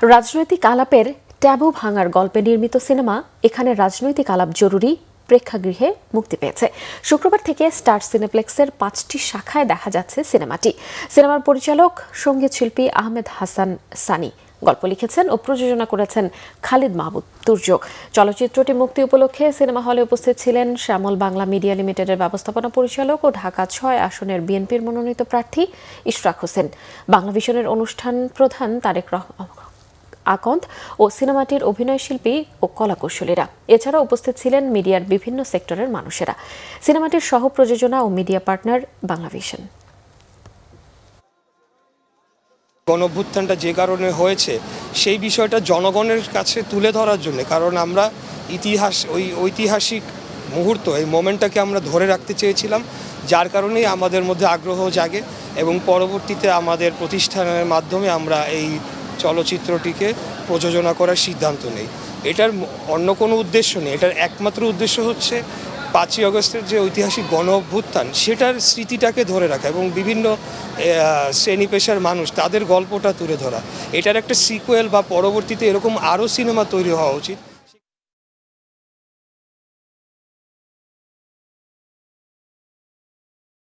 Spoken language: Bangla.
রাজনৈতিক আলাপের ট্যাবু ভাঙার গল্পে নির্মিত সিনেমা এখানে রাজনৈতিক আলাপ জরুরি প্রেক্ষাগৃহে মুক্তি পেয়েছে। শুক্রবার থেকে স্টার সিনেপ্লেক্সের 5টি শাখায় দেখা যাচ্ছে সিনেমাটি। সিনেমার পরিচালক সঙ্গীত শিল্পী আহমেদ হাসান সানি, গল্প লিখেছেন ও প্রযোজনা করেছেন খালিদ মাহমুদ দুর্যোগ। চলচ্চিত্রটি মুক্তি উপলক্ষে সিনেমা হলে উপস্থিত ছিলেন শ্যামল বাংলা মিডিয়া লিমিটেডের ব্যবস্থাপনা পরিচালক ও ঢাকা 6 আসনের বিএনপির মনোনীত প্রার্থী ইশরাক হোসেন, বাংলাভিশনের অনুষ্ঠান প্রধান তারেক আকন্দ ও সিনেমাটির অভিনয় শিল্পী ও কলাকুশলীরা। এছাড়া উপস্থিত ছিলেন মিডিয়ার বিভিন্ন সেক্টরের মানুষেরা। সিনেমাটির সহ প্রযোজনা ও মিডিয়া পার্টনার বাংলাভিশন। গণঅভ্যুত্থানটা যে কারণে হয়েছে সেই বিষয়টা জনগণের কাছে তুলে ধরার জন্য, কারণ আমরা ওই ঐতিহাসিক মুহূর্ত, এই মোমেন্টটাকে আমরা ধরে রাখতে চেয়েছিলাম, যার কারণেই আমাদের মধ্যে আগ্রহ জাগে এবং পরবর্তীতে আমাদের প্রতিষ্ঠানের মাধ্যমে আমরা এই চলচ্চিত্রটিকে প্রযোজনা করার সিদ্ধান্ত নেই। এটার অন্য কোনো উদ্দেশ্য নেই, এটার একমাত্র উদ্দেশ্য হচ্ছে 5ই আগস্টের যে ঐতিহাসিক গণঅভ্যুত্থান সেটার স্মৃতিটাকে ধরে রাখা এবং বিভিন্ন শ্রেণী পেশার মানুষ তাদের গল্পটা তুলে ধরা। এটার একটা সিকুয়েল বা পরবর্তীতে এরকম আরও সিনেমা তৈরি হওয়া উচিত।